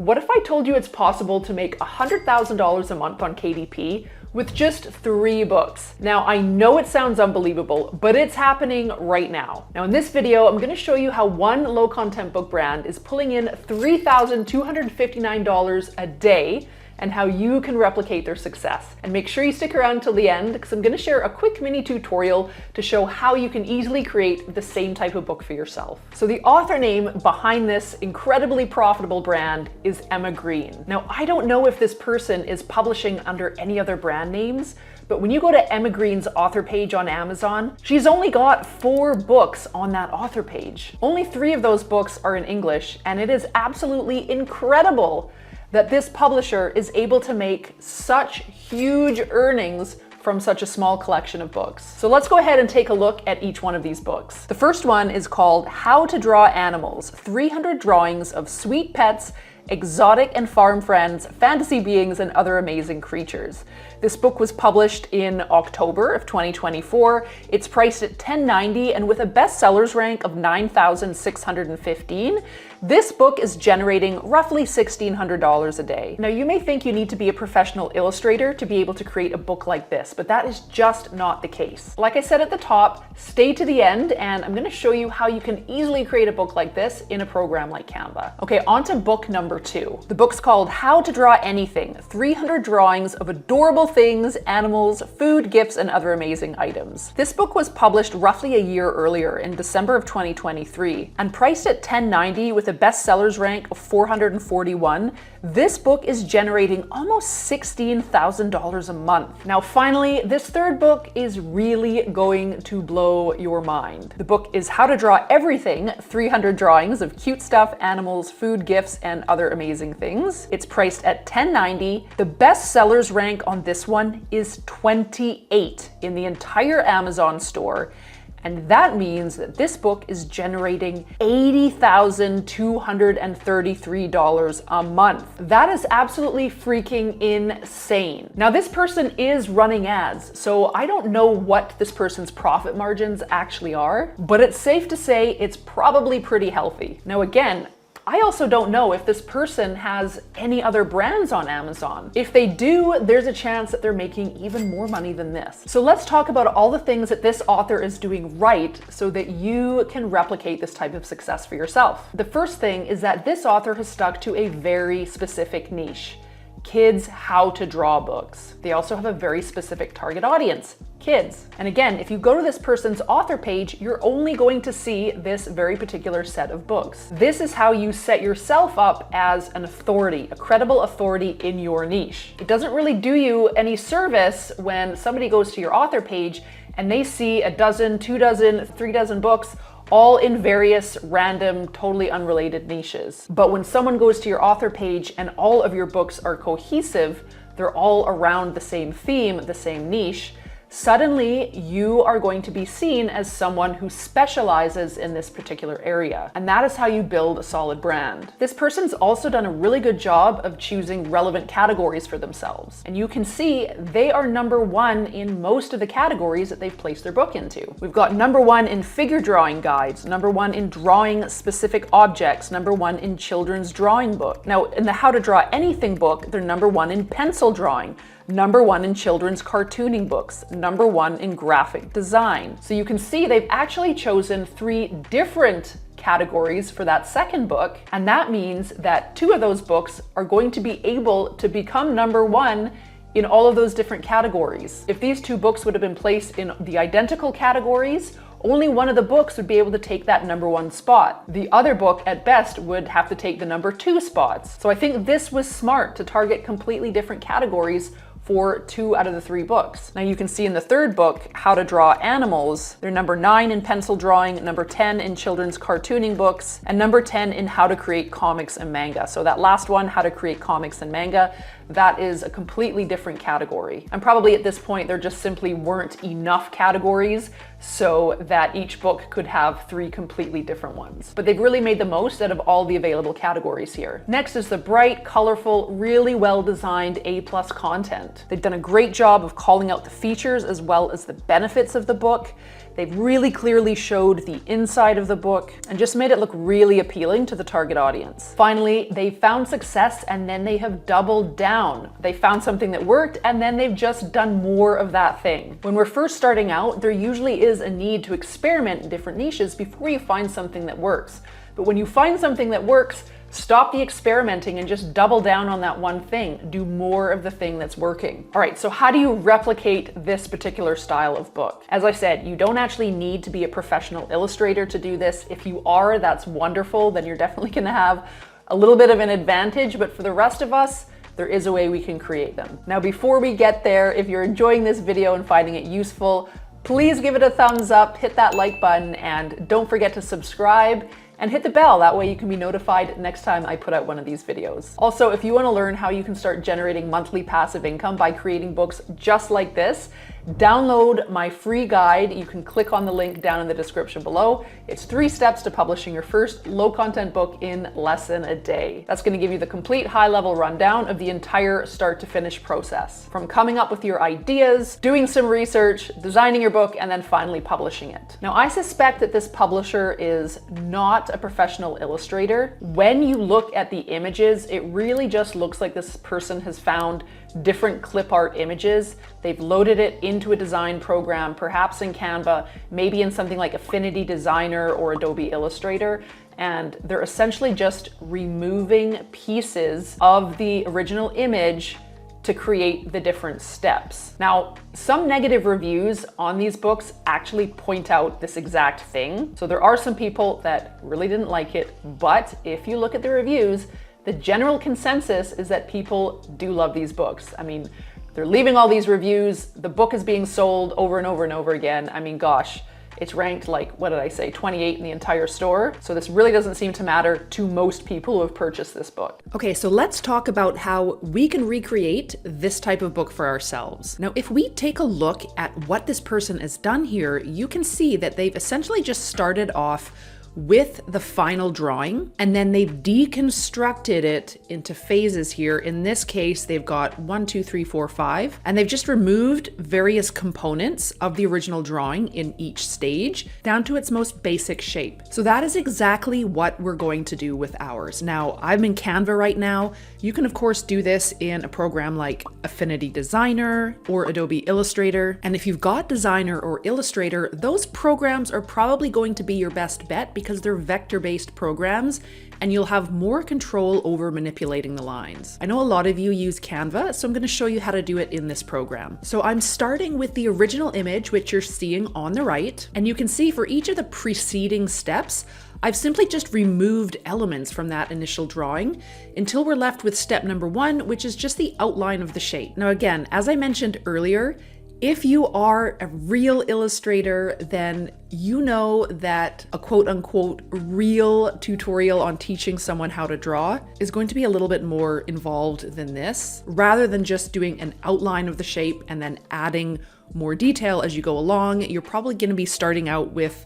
What if I told you it's possible to make $100,000 a month on KDP with just 3 books? Now, I know it sounds unbelievable, but it's happening right now. Now, in this video, I'm going to show you how one low-content book brand is pulling in $3,259 a day and how you can replicate their success. And make sure you stick around till the end, because I'm going to share a quick mini tutorial to show how you can easily create the same type of book for yourself. So the author name behind this incredibly profitable brand is Emma Green. Now, I don't know if this person is publishing under any other brand names, but when you go to Emma Green's author page on Amazon, she's only got 4 books on that author page. Only 3 of those books are in English, and it is absolutely incredible that this publisher is able to make such huge earnings from such a small collection of books. So let's go ahead and take a look at each one of these books. The first one is called How to Draw Animals: 300 Drawings of Sweet Pets, Exotic and Farm Friends, Fantasy Beings, and Other Amazing Creatures. This book was published in October of 2024. It's priced at $10.90 and with a bestsellers rank of 9,615. This book is generating roughly $1,600 a day. Now, you may think you need to be a professional illustrator to be able to create a book like this, but that is just not the case. Like I said at the top, stay to the end, and I'm going to show you how you can easily create a book like this in a program like Canva. Okay, on to book number 2. The book's called How to Draw Anything: 300 Drawings of Adorable Things, Animals, Food, Gifts, and Other Amazing Items. This book was published roughly a year earlier in December of 2023 and priced at $10.90 with a bestsellers rank of 441. This book is generating almost $16,000 a month. Now, finally, this third book is really going to blow your mind. The book is How to Draw Everything: 300 Drawings of Cute Stuff, Animals, Food, Gifts, and Other Amazing Things. It's priced at $10.90. The bestsellers rank on this one is 28 in the entire Amazon store. And that means that this book is generating $80,233 a month. That is absolutely freaking insane. Now, this person is running ads, so I don't know what this person's profit margins actually are, but it's safe to say it's probably pretty healthy. Now, again, I also don't know if this person has any other brands on Amazon. If they do, there's a chance that they're making even more money than this. So let's talk about all the things that this author is doing right so that you can replicate this type of success for yourself. The first thing is that this author has stuck to a very specific niche: kids how to draw books. They also have a very specific target audience: kids. And again, if you go to this person's author page, you're only going to see this very particular set of books. This is how you set yourself up as an authority, a credible authority in your niche. It doesn't really do you any service when somebody goes to your author page and they see a dozen, 2 dozen, 3 dozen books all in various random, totally unrelated niches. But when someone goes to your author page and all of your books are cohesive, they're all around the same theme, the same niche, suddenly you are going to be seen as someone who specializes in this particular area. And that is how you build a solid brand. This person's also done a really good job of choosing relevant categories for themselves. And you can see they are #1 in most of the categories that they've placed their book into. We've got #1 in figure drawing guides, #1 in drawing specific objects, #1 in children's drawing book. Now, in the How to Draw Anything book, they're #1 in pencil drawing, #1 in children's cartooning books, #1 in graphic design. So you can see they've actually chosen 3 different categories for that second book, and that means that 2 of those books are going to be able to become #1 in all of those different categories. If these 2 books would have been placed in the identical categories, only one of the books would be able to take that #1 spot. The other book, at best, would have to take the #2 spots. So I think this was smart to target completely different categories for 2 out of the 3 books. Now, you can see in the third book, How to Draw Animals, they're #9 in pencil drawing, #10 in children's cartooning books, and #10 in how to create comics and manga. So that last one, how to create comics and manga, that is a completely different category. And probably at this point, there just simply weren't enough categories so that each book could have 3 completely different ones. But they've really made the most out of all the available categories here. Next is the bright, colorful, really well-designed A+ content. They've done a great job of calling out the features as well as the benefits of the book. They've really clearly showed the inside of the book and just made it look really appealing to the target audience. Finally, they found success and then they have doubled down. They found something that worked and then they've just done more of that thing. When we're first starting out, there usually is a need to experiment in different niches before you find something that works. But when you find something that works, stop the experimenting and just double down on that one thing. Do more of the thing that's working. All right, so how do you replicate this particular style of book? As I said, you don't actually need to be a professional illustrator to do this. If you are, that's wonderful. Then you're definitely gonna have a little bit of an advantage, but for the rest of us, there is a way we can create them. Now, before we get there, if you're enjoying this video and finding it useful, please give it a thumbs up, hit that like button, and don't forget to subscribe and hit the bell. That way you can be notified next time I put out one of these videos. Also, if you want to learn how you can start generating monthly passive income by creating books just like this, download my free guide. You can click on the link down in the description below. It's 3 steps to publishing your first low content book in less than a day. That's going to give you the complete high level rundown of the entire start to finish process. From coming up with your ideas, doing some research, designing your book, and then finally publishing it. Now, I suspect that this publisher is not a professional illustrator. When you look at the images, it really just looks like this person has found different clip art images. They've loaded it into a design program, perhaps in Canva, maybe in something like Affinity Designer or Adobe Illustrator, and they're essentially just removing pieces of the original image to create the different steps. Now, some negative reviews on these books actually point out this exact thing. So there are some people that really didn't like it, but if you look at the reviews, the general consensus is that people do love these books. I mean, they're leaving all these reviews. The book is being sold over and over and over again. I mean, gosh, it's ranked like, what did I say, 28 in the entire store. So this really doesn't seem to matter to most people who have purchased this book. Okay, so let's talk about how we can recreate this type of book for ourselves. Now, if we take a look at what this person has done here, you can see that they've essentially just started off with the final drawing, and then they've deconstructed it into phases here. In this case, they've got 1, 2, 3, 4, 5, and they've just removed various components of the original drawing in each stage down to its most basic shape. So that is exactly what we're going to do with ours. Now, I'm in Canva right now. You can of course do this in a program like Affinity Designer or Adobe Illustrator. And if you've got Designer or Illustrator, those programs are probably going to be your best bet because they're vector-based programs and you'll have more control over manipulating the lines. I know a lot of you use Canva, so I'm going to show you how to do it in this program. So I'm starting with the original image, which you're seeing on the right, and you can see for each of the preceding steps, I've simply just removed elements from that initial drawing until we're left with step number 1, which is just the outline of the shape. Now again, as I mentioned earlier, if you are a real illustrator, then you know that a quote unquote real tutorial on teaching someone how to draw is going to be a little bit more involved than this, rather than just doing an outline of the shape and then adding more detail as you go along. You're probably going to be starting out with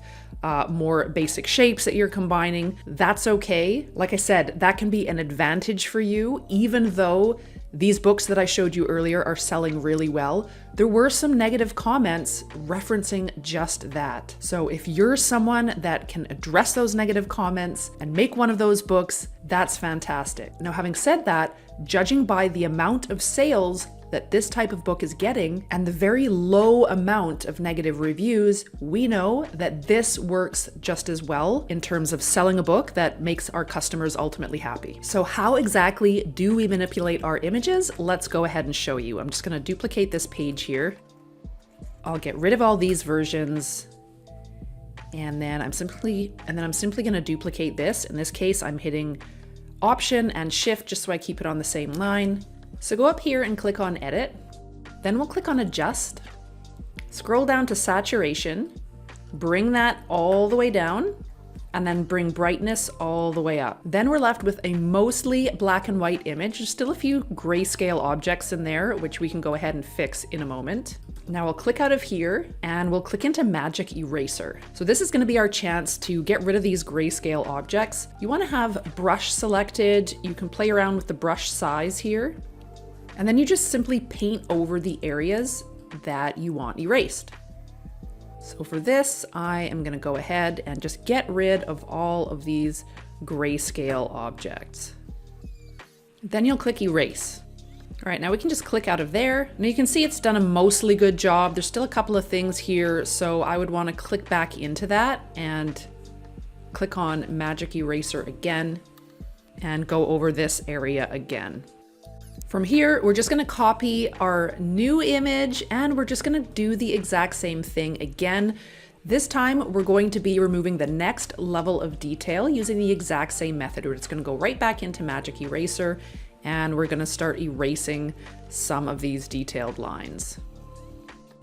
more basic shapes that you're combining. That's okay. Like I said, that can be an advantage for you, even though these books that I showed you earlier are selling really well. There were some negative comments referencing just that. So if you're someone that can address those negative comments and make one of those books, that's fantastic. Now, having said that, judging by the amount of sales that this type of book is getting and the very low amount of negative reviews, we know that this works just as well in terms of selling a book that makes our customers ultimately happy. So how exactly do we manipulate our images? Let's go ahead and show you. I'm just going to duplicate this page here. I'll get rid of all these versions. And then I'm simply going to duplicate this. In this case, I'm hitting Option and Shift just so I keep it on the same line. So go up here and click on Edit, then we'll click on Adjust, scroll down to Saturation, bring that all the way down, and then bring brightness all the way up. Then we're left with a mostly black and white image. There's still a few grayscale objects in there, which we can go ahead and fix in a moment. Now we'll click out of here and we'll click into Magic Eraser. So this is going to be our chance to get rid of these grayscale objects. You want to have brush selected. You can play around with the brush size here. And then you just simply paint over the areas that you want erased. So for this, I am going to go ahead and just get rid of all of these grayscale objects. Then you'll click erase. All right, now we can just click out of there. Now you can see it's done a mostly good job. There's still a couple of things here, so I would want to click back into that and click on Magic Eraser again and go over this area again. From here, we're just going to copy our new image and we're just going to do the exact same thing again. This time, we're going to be removing the next level of detail using the exact same method. We're just going to go right back into Magic Eraser and we're going to start erasing some of these detailed lines.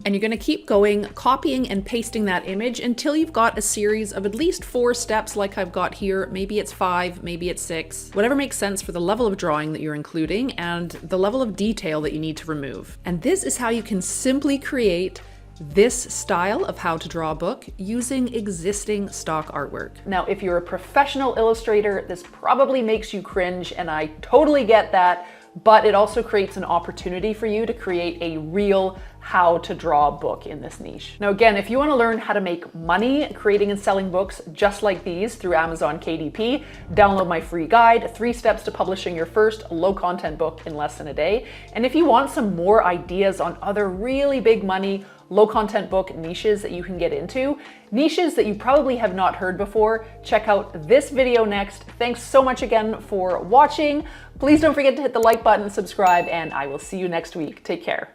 And you're going to keep going, copying and pasting that image until you've got a series of at least 4 steps like I've got here. Maybe it's 5, maybe it's 6, whatever makes sense for the level of drawing that you're including and the level of detail that you need to remove. And this is how you can simply create this style of how to draw a book using existing stock artwork. Now, if you're a professional illustrator, this probably makes you cringe, and I totally get that, but it also creates an opportunity for you to create a real how to draw a book in this niche. Now, again, if you want to learn how to make money creating and selling books just like these through Amazon KDP, download my free guide, 3 steps to publishing your first low content book in less than a day. And if you want some more ideas on other really big money, low content book niches that you can get into, niches that you probably have not heard before, check out this video next. Thanks so much again for watching. Please don't forget to hit the like button, subscribe, and I will see you next week. Take care.